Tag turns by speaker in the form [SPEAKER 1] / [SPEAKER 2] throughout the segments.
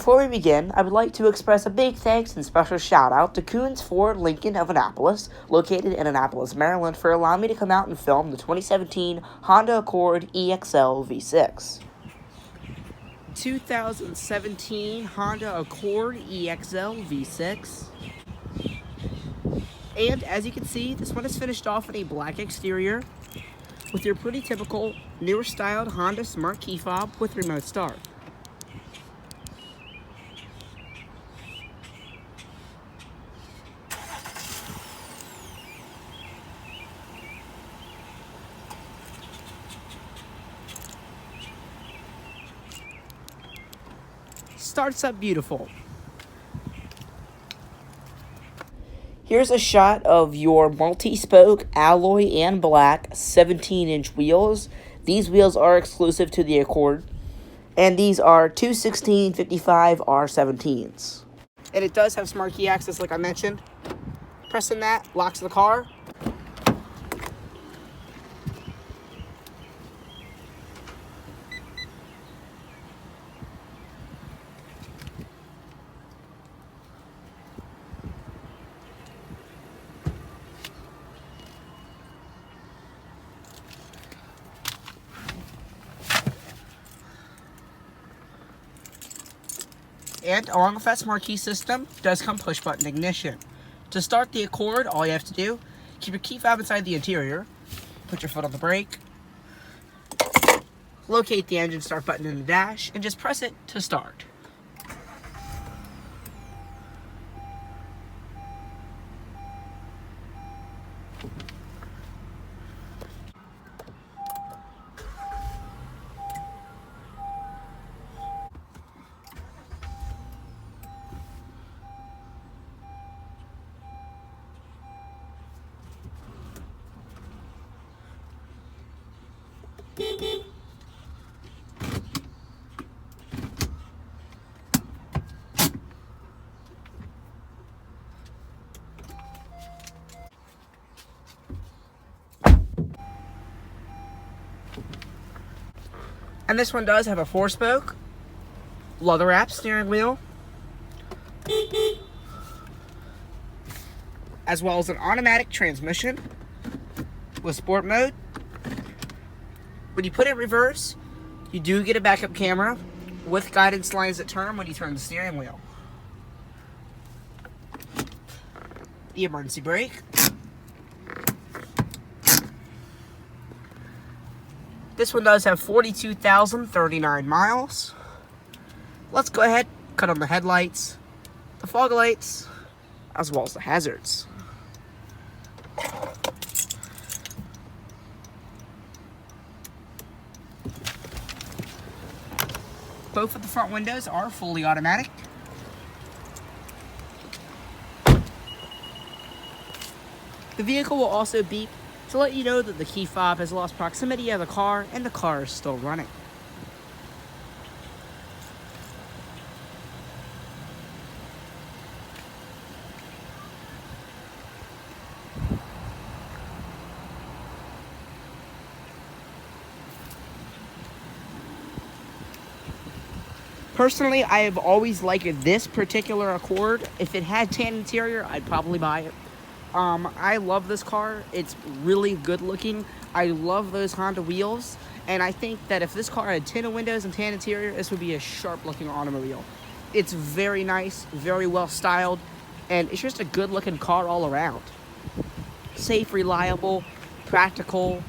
[SPEAKER 1] before we begin, I would like to express a big thanks and special shout out to Coons Ford Lincoln of Annapolis, located in Annapolis, Maryland, for allowing me to come out and film the 2017 Honda Accord EXL V6. 2017 Honda Accord EXL V6. And as you can see, this one is finished off in a black exterior with your pretty typical newer styled Honda Smart Key Fob with remote start. Starts up beautiful. Here's a shot of your multi-spoke alloy and black 17-inch wheels. These wheels are exclusive to the Accord, and these are 216/55 R17s. And it does have smart key access, like I mentioned. Pressing that locks the car. And along with that smart key system, does come push button ignition. To start the Accord, all you have to do, keep your key fob inside the interior, put your foot on the brake, locate the engine start button in the dash, and just press it to start. And this one does have a 4-spoke, leather-wrapped steering wheel, as well as an automatic transmission with sport mode. When you put it in reverse, you do get a backup camera with guidance lines that turn when you turn the steering wheel. The emergency brake. This one does have 42,039 miles. Let's go ahead, cut on the headlights, the fog lights, as well as the hazards. Both of the front windows are fully automatic. The vehicle will also beep to let you know that the key fob has lost proximity of the car and the car is still running. Personally, I have always liked this particular Accord. If it had tan interior, I'd probably buy it. I love this car. It's really good looking. I love those Honda wheels. And I think that if this car had tinted windows and tan interior, this would be a sharp looking automobile. It's very nice, very well styled, and it's just a good looking car all around. Safe, reliable, practical,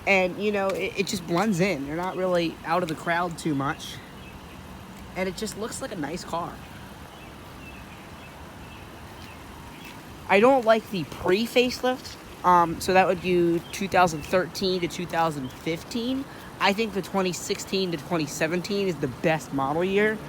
[SPEAKER 1] and you know, it just blends in. You're not really out of the crowd too much. And it just looks like a nice car. I don't like the pre-facelift, so that would be 2013 to 2015. I think the 2016 to 2017 is the best model year,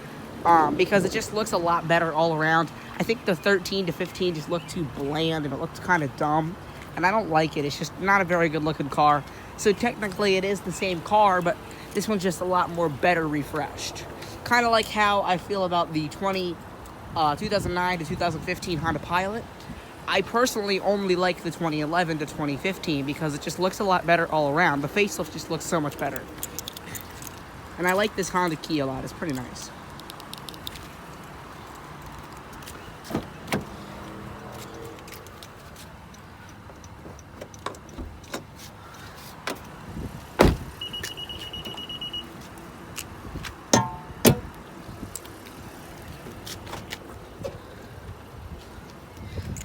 [SPEAKER 1] because it just looks a lot better all around. I think the 13 to 15 just looked too bland and it looked kind of dumb, and I don't like it. It's just not a very good looking car. So technically it is the same car, but this one's just a lot more better refreshed. Kind of like how I feel about the 2009 to 2015 Honda Pilot. I personally only like the 2011 to 2015 because it just looks a lot better all around. The facelift just looks so much better. And I like this Honda key a lot. It's pretty nice.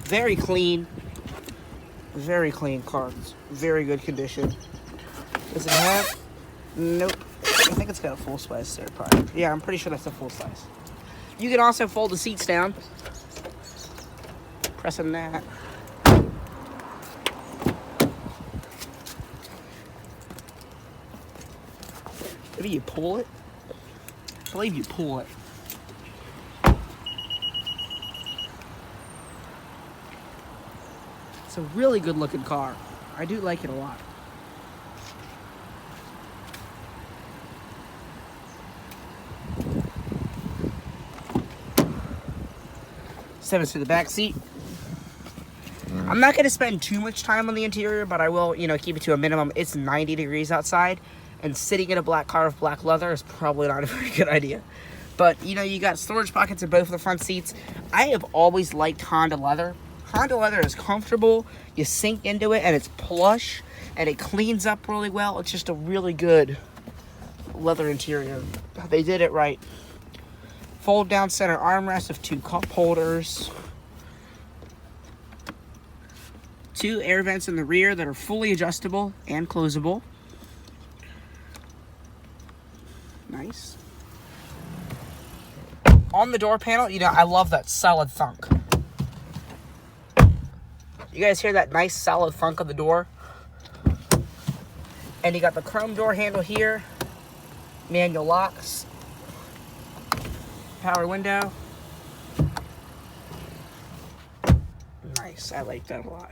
[SPEAKER 1] Very clean. Very clean car. It's very good condition. Does it have? Nope. I think it's got a full size third party. Yeah, I'm pretty sure that's a full size. You can also fold the seats down. Pressing that. Maybe you pull it? I believe you pull it. It's a really good looking car. I do like it a lot. Step into the back seat. I'm not going to spend too much time on the interior, but I will, keep it to a minimum. It's 90 degrees outside, and sitting in a black car with black leather is probably not a very good idea. But, you got storage pockets in both of the front seats. I have always liked Honda leather. Honda leather is comfortable. You sink into it, and it's plush, and it cleans up really well. It's just a really good leather interior. They did it right. Fold down center armrest of 2 cup holders. 2 air vents in the rear that are fully adjustable and closable. Nice. On the door panel, I love that solid thunk. You guys hear that nice solid thunk of the door? And you got the chrome door handle here. Manual locks. Power window. Nice, I like that a lot.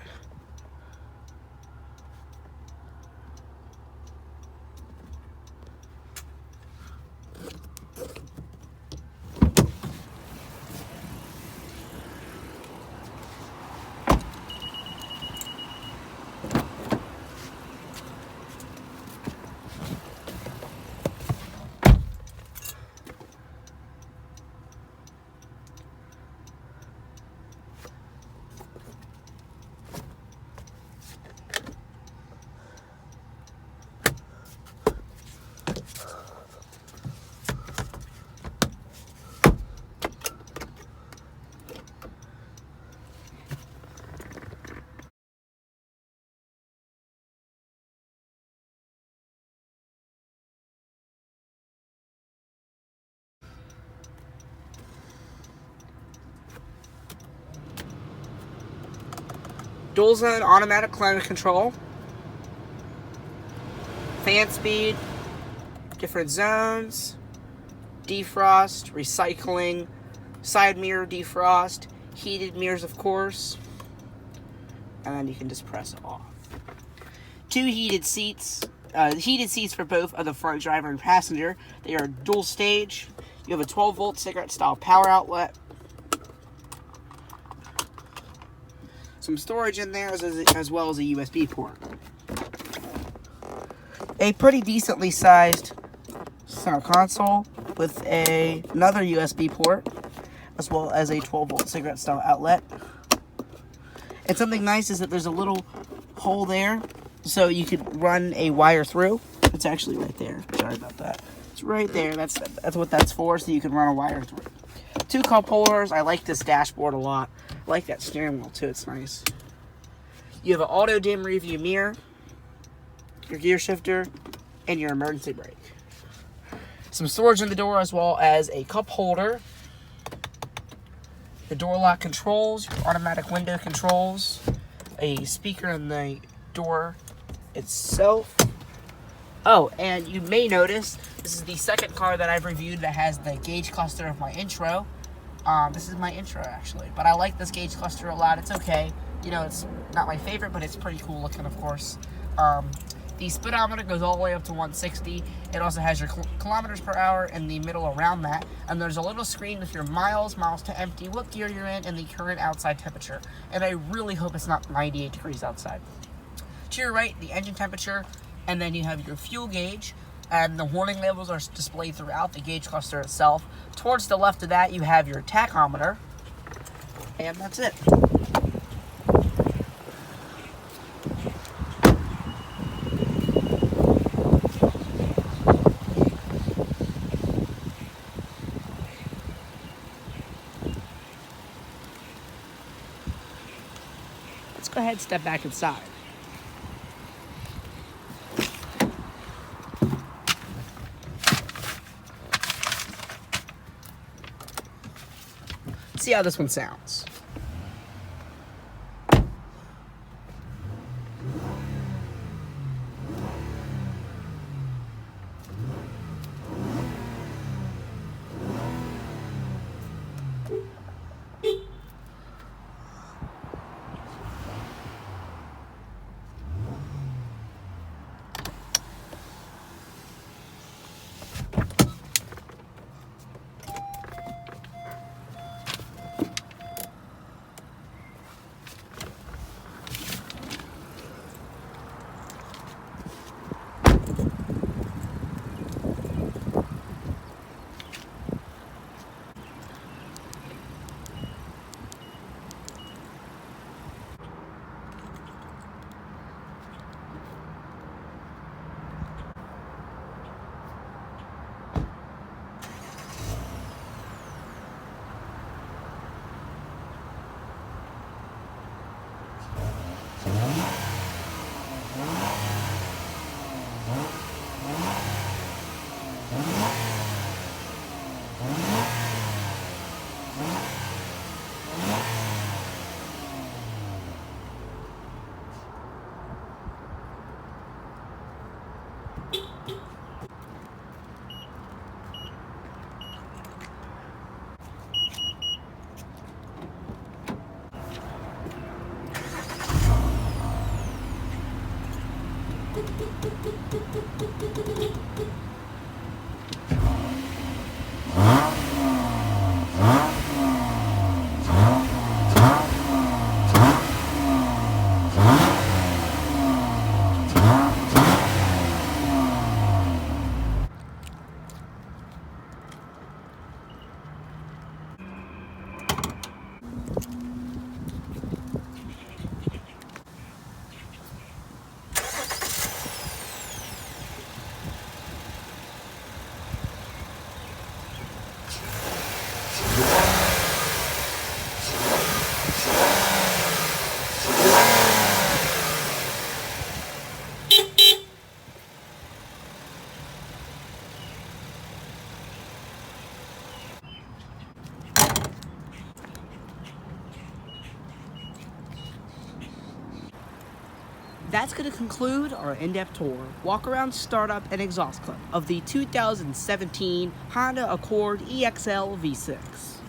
[SPEAKER 1] Dual zone automatic climate control. Fan speed. Different zones. Defrost. Recycling. Side mirror defrost. Heated mirrors, of course. And then you can just press off. 2 heated seats. Heated seats for both of the front driver and passenger. They are dual stage. You have a 12-volt cigarette style power outlet. Some storage in there as well as a USB port. A pretty decently sized center console with another USB port as well as a 12-volt cigarette style outlet. And something nice is that there's a little hole there so you could run a wire through. It's actually right there. Sorry about that. It's right there. That's what that's for, so you can run a wire through. 2 cup holders. I like this dashboard a lot. I like that steering wheel too, it's nice. You have an auto dim rear view mirror, your gear shifter, and your emergency brake. Some storage in the door as well as a cup holder. The door lock controls, your automatic window controls, a speaker in the door itself. Oh, and you may notice, this is the second car that I've reviewed that has the gauge cluster of my intro. This is my intro, actually. But I like this gauge cluster a lot. It's okay. It's not my favorite, but it's pretty cool looking, of course. The speedometer goes all the way up to 160. It also has your kilometers per hour in the middle around that. And there's a little screen with your miles to empty, what gear you're in, and the current outside temperature. And I really hope it's not 98 degrees outside. To your right, the engine temperature. And then you have your fuel gauge. And the warning labels are displayed throughout the gauge cluster itself. Towards the left of that, you have your tachometer. And that's it. ahead, step back inside. See how this one sounds. That's going to conclude our in-depth tour, walk-around, startup, and exhaust clip of the 2017 Honda Accord EXL V6.